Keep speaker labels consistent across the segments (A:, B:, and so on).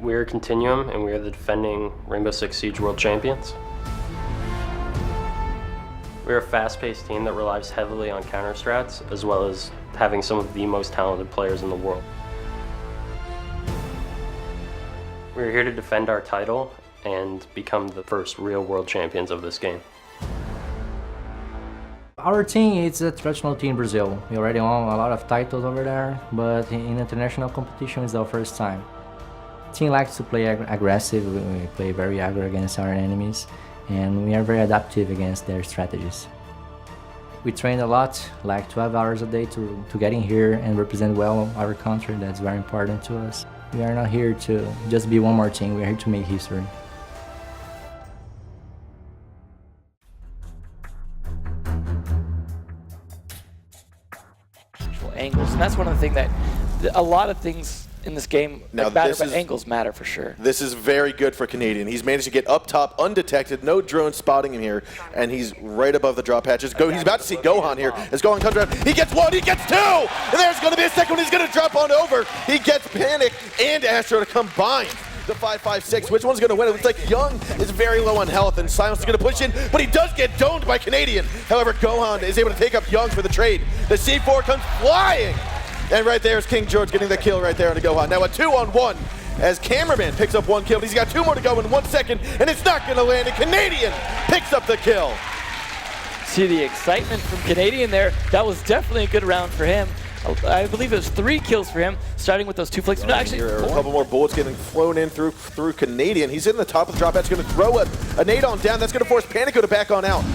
A: We're Continuum, and we are the defending Rainbow Six Siege World Champions. We're a fast-paced team that relies heavily on counter strats, as well as having some of the most talented players in the world. We're here to defend our title and become the first real world champions of this game.
B: Our team is a traditional team in Brazil. We already won a lot of titles over there, but in international competition is our first time. Team likes to play aggressive. We play very aggro against our enemies, and we are very adaptive against their strategies. We train a lot, like 12 hours a day to get in here and represent well our country. That's very important to us. We are not here to just be one more team, we are here to make history.
C: Angles, and that's one of the things that a lot of things in this game matter, but angles matter for sure.
D: This is very good for Canadian. He's managed to get up top undetected, no drone spotting him here, and he's right above the drop hatches. He's about to see Gohan here as Gohan comes around. He gets one, he gets two, and there's going to be a second one. He's going to drop on over. He gets Panic and Astro to combine the 5-5-6. Which one's going to win? It looks like Young is very low on health, and Silence is going to push in, but he does get domed by Canadian. However, Gohan is able to take up Young for the trade. The C4 comes flying, and right there is King George getting the kill right there on the Gohan. Now a 2-on-1 as Cameraman picks up one kill. He's got two more to go in 1 second, and it's not going to land, and Canadian picks up the kill.
C: See the excitement from Canadian there. That was definitely a good round for him. I believe it was 3 kills for him, starting with those 2 flicks. No, actually,
D: a couple more bullets getting flown in through Canadian. He's in the top of the drop hatch, going to throw a nade on down. That's going to force Panico to back on out.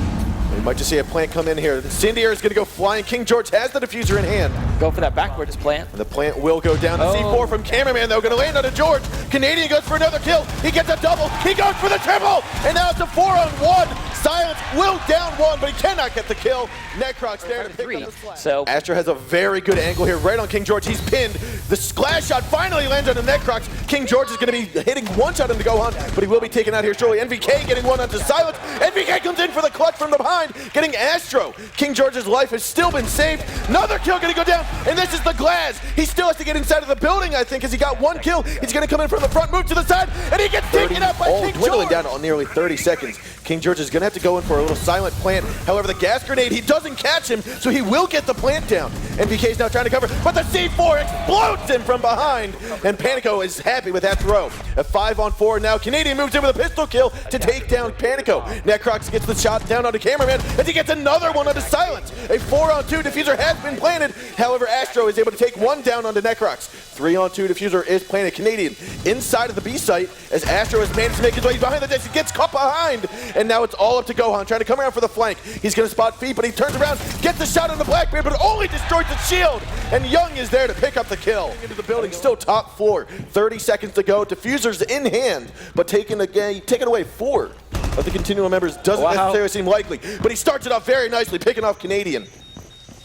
D: We might just see a plant come in here. Cindier is going to go flying. King George has the diffuser in hand.
C: Go for that backwards plant.
D: And the plant will go down. The C4 from Cameraman, though, going to land on a George. Canadian goes for another kill. He gets a double. He goes for the triple. And now it's a 4-on-1. Silence will down one, but he cannot get the kill. Necrox there to pick up the slash.
C: So
D: Astro has a very good angle here, right on King George. He's pinned. The splash shot finally lands on the Necrox. King George is going to be hitting one shot into Gohan, but he will be taken out here shortly. NVK getting one onto Silence. NVK comes in for the clutch from the behind, getting Astro. King George's life has still been saved. Another kill going to go down, and this is the Glass. He still has to get inside of the building, I think, as he got one kill. He's going to come in from the front, move to the side, and he gets taken out by King George. Dwindling down on nearly 30 seconds. King George is going to have to go in for a little silent plant. However, the gas grenade, he doesn't catch him, so he will get the plant down. NVK is now trying to cover, but the C4 explodes him from behind, and Panico is happy with that throw. A 5-on-4 now. Canadian moves in with a pistol kill to take down Panico. Necrox gets the shot down onto Cameraman as he gets another one onto Silence. A 4-on-2 diffuser has been planted. However, Astro is able to take one down onto Necrox. 3-on-2 diffuser is planted. Canadian inside of the B site as Astro has managed to make his way behind the desk. He gets caught behind, and now it's all up to Gohan trying to come around for the flank. He's going to spot feet, but he turns around, gets the shot on the Blackbeard, but only destroys the shield, and Young is there to pick up the kill. Into the building, still top floor. 30 seconds to go. Diffuser's in hand, but taking away 4 of the Continuum members doesn't necessarily seem likely, but he starts it off very nicely, picking off Canadian.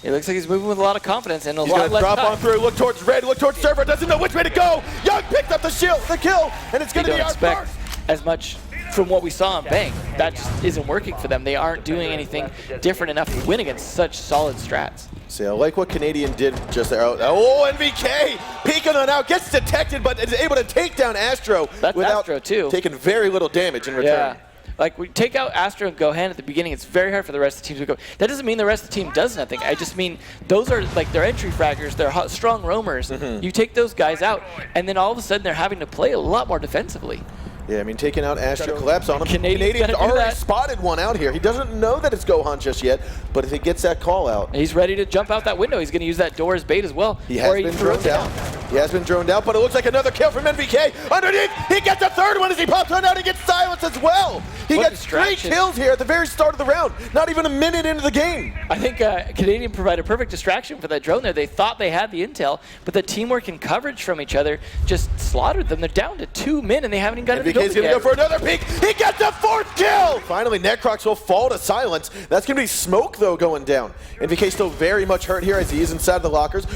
C: It looks like he's moving with a lot of confidence and a lot less time.
D: He's going to drop on through, look towards red, look towards server, doesn't know which way to go. Young picked up the kill, and it's going to be our first.
C: As much from what we saw in Bang, that just isn't working for them. They aren't doing anything different enough to win against such solid strats.
D: See, I like what Canadian did just there. Oh, NVK peeking on out, gets detected, but is able to take down Astro without
C: Astro too.
D: Taking very little damage in return.
C: Yeah. Like, we take out Astro and Gohan at the beginning, it's very hard for the rest of the teams to go. That doesn't mean the rest of the team does nothing. I just mean those are like their entry fraggers, they're strong roamers. You take those guys out, and then all of a sudden they're having to play a lot more defensively.
D: Yeah, I mean, taking out Astro collapse on him.
C: Canadian's
D: already spotted one out here. He doesn't know that it's Gohan just yet, but if he gets that call out.
C: He's ready to jump out that window. He's going to use that door as bait as well.
D: He has been droned out. He has been droned out, but it looks like another kill from NVK. Underneath, he gets a third one as he pops one out. He gets Silence as well. He gets 3 kills here at the very start of the round. Not even a minute into the game.
C: I think Canadian provided perfect distraction for that drone there. They thought they had the intel, but the teamwork and coverage from each other just slaughtered them. They're down to 2 men, and they haven't even got it.
D: NVK's going to go for another peek. He gets the 4th kill. Finally, Necrox will fall to Silence. That's going to be Smoke, though, going down. NVK still very much hurt here as he is inside the lockers.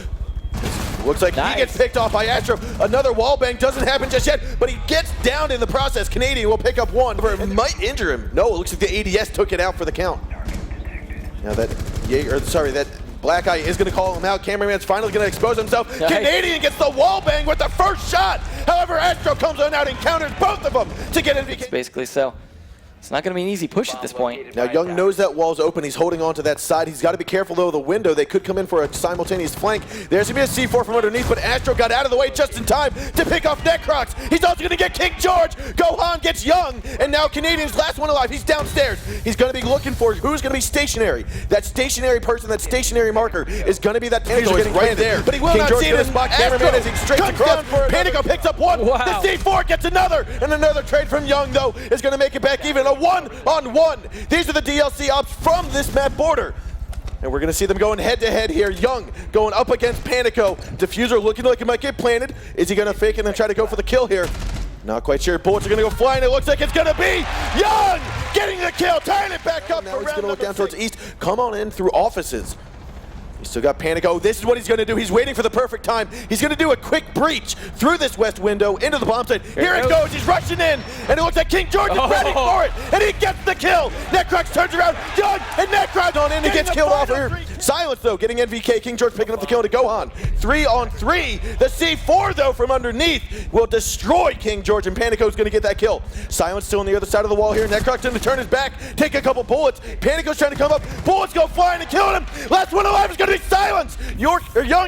D: Looks like he gets picked off by Astro. Another wall bang doesn't happen just yet, but he gets down in the process. Canadian will pick up one, but it might injure him. No, it looks like the ADS took it out for the count. Now that Black Eye is going to call him out. Cameraman's finally going to expose himself. Nice. Canadian gets the wall bang with the first shot. However, Astro comes on out and counters both of them to get NVK.
C: Basically, so it's not going to be an easy push at this point.
D: Now, Young knows that wall's open. He's holding on to that side. He's got to be careful, though, of the window. They could come in for a simultaneous flank. There's going to be a C4 from underneath, but Astro got out of the way just in time to pick off Necrox. He's also going to get King George. Gohan gets Young, and now Canadian's last one alive. He's downstairs. He's going to be looking for who's going to be stationary. That stationary person, that stationary marker, is going to be that Panico getting right there. But he will not see it. Spot cameraman as he straight across. Panico picks up one.
C: Wow.
D: The C4 gets another, and another trade from Young, though, is going to make it back even. A one-on-one. These are the DLC ops from this map border. And we're going to see them going head-to-head here. Young going up against Panico. Diffuser looking like it might get planted. Is he going to fake it and try to go for the kill here? Not quite sure. Bullets are going to go flying. It looks like it's going to be Young getting the kill. Tying it back up. Now he's going to look down towards the east. Come on in through offices. He's still got Panico. This is what he's going to do. He's waiting for the perfect time. He's going to do a quick breach through this west window into the bomb site. Here it goes. He's rushing in. And it looks like King George is ready for it. And he gets the kill. Necrox turns around. Young and Necrox on in and gets killed off here. Silence, though, getting NVK. King George picking up the kill to Gohan. 3-on-3. The C4, though, from underneath will destroy King George. And Panico's going to get that kill. Silence still on the other side of the wall here. Necrox going to turn his back, take a couple bullets. Panico's trying to come up. Bullets go flying and killing him. Last one alive is going to be Silence. Young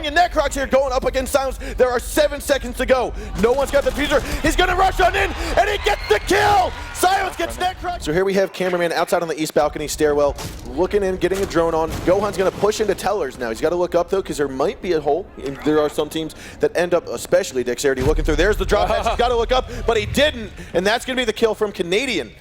D: and Necrox here going up against Silence. There are 7 seconds to go. No one's got the fuser. He's going to rush on in, and he gets the kill. Silence gets Necrox. So here we have cameraman outside on the east balcony stairwell, looking in, getting a drone on. Gohan's going to push into tellers now. He's got to look up, though, because there might be a hole. There are some teams that end up, especially Dexterity, looking through. There's the drop hatch. He's got to look up, but he didn't, and that's going to be the kill from Canadian.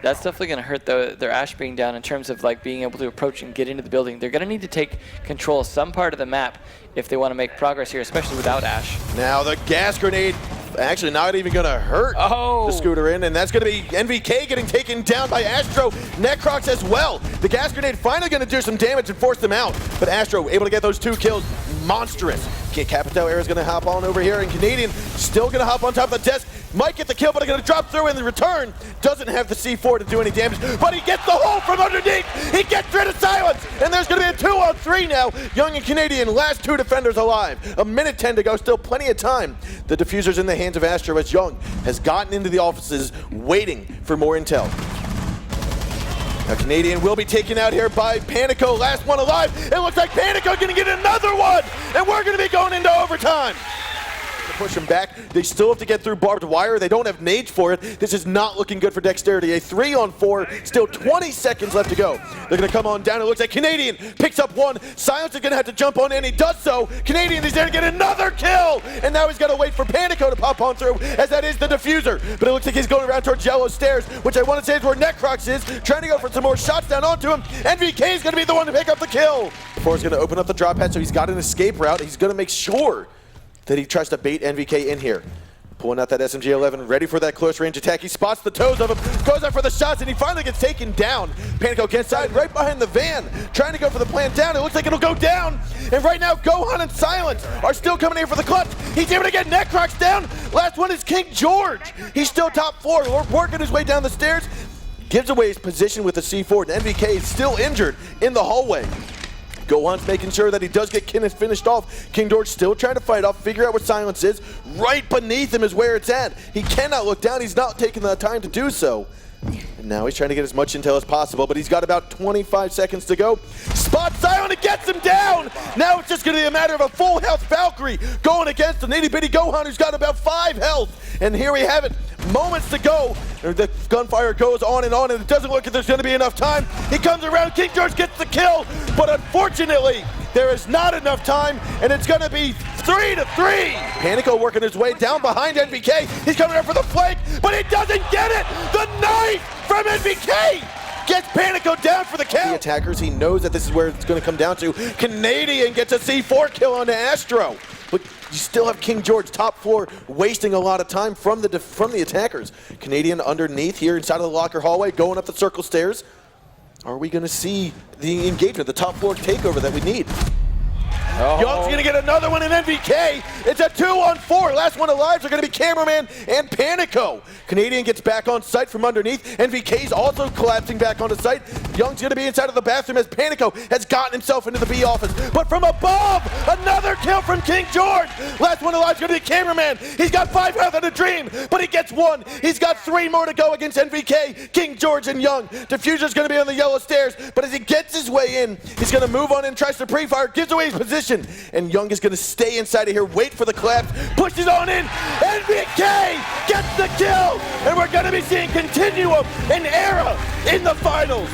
C: That's definitely going to hurt their Ash being down in terms of like being able to approach and get into the building. They're going to need to take control of some part of the map if they want to make progress here, especially without Ash.
D: Now the gas grenade actually not even going to hurt the scooter in, and that's going to be NVK getting taken down by Astro. Necrox as well. The gas grenade finally going to do some damage and force them out, but Astro able to get those 2 kills. Monstrous. Capital Air is going to hop on over here, and Canadian still going to hop on top of the desk. Might get the kill, but they're going to drop through in the return. Doesn't have the C4 to do any damage, but he gets the hole from underneath. He gets rid of Silence, and there's going to be a 2-on-3 now. Young and Canadian, last 2 defenders alive. 1:10 to go, still plenty of time. The diffuser's in the hands of Astro as Young has gotten into the offices waiting for more intel. Now Canadian will be taken out here by Panico, last one alive. It looks like Panico's going to get another one, and we're going to be going into overtime. Push him back. They still have to get through barbed wire. They don't have nades for it. This is not looking good for Dexterity. A 3-on-4, still 20 seconds left to go. They're going to come on down. It looks like Canadian picks up one. Silence is going to have to jump on in. He does so. Canadian is there to get another kill. And now he's got to wait for Panico to pop on through, as that is the diffuser. But it looks like he's going around towards Yellow Stairs, which I want to say is where Necrox is, trying to go for some more shots down onto him. NVK is going to be the one to pick up the kill. Before he's going to open up the drop hatch, so he's got an escape route. He's going to make sure that he tries to bait NVK in here. Pulling out that SMG-11, ready for that close range attack. He spots the toes of him, goes out for the shots, and he finally gets taken down. Panico gets side right behind the van, trying to go for the plant down. It looks like it'll go down. And right now, Gohan and Silence are still coming here for the clutch. He's able to get Necrox down. Last one is King George. He's still top floor, working his way down the stairs. Gives away his position with the C4, and NVK is still injured in the hallway. Gohan's making sure that he does get Kenneth finished off. King George still trying to fight off, figure out what Silence is. Right beneath him is where it's at. He cannot look down. He's not taking the time to do so. And now he's trying to get as much intel as possible, but he's got about 25 seconds to go. Spot Silent and gets him down. Now it's just going to be a matter of a full health Valkyrie going against an itty-bitty Gohan who's got about 5 health. And here we have it. Moments to go. The gunfire goes on, and it doesn't look like there's going to be enough time. He comes around. King George gets the kill, but unfortunately, there is not enough time, and it's going to be 3-3. Panico working his way down behind NVK. He's coming up for the flank, but he doesn't get it. The knife from NVK gets Panico down for the kill. The attackers, he knows that this is where it's going to come down to. Canadian gets a C4 kill onto Astro. But you still have King George top floor wasting a lot of time from the attackers. Canadian underneath here inside of the locker hallway, going up the circle stairs. Are we going to see the engagement, the top floor takeover that we need? Young's going to get another one in NVK. It's a 2-on-4. Last one alive are going to be Cameraman and Panico. Canadian gets back on site from underneath. NVK's also collapsing back onto site. Young's going to be inside of the bathroom as Panico has gotten himself into the B office. But from above, another kill from King George. Last one alive is going to be Cameraman. He's got 5 health on the Dream, but he gets 1. He's got 3 more to go against NVK, King George, and Young. Diffuser's going to be on the yellow stairs, but as he gets his way in, he's going to move on and tries to pre-fire, gives away his position, and Young is going to stay inside of here, wait for the collapse, pushes on in. NVK gets the kill, and we're going to be seeing Continuum and Era in the finals.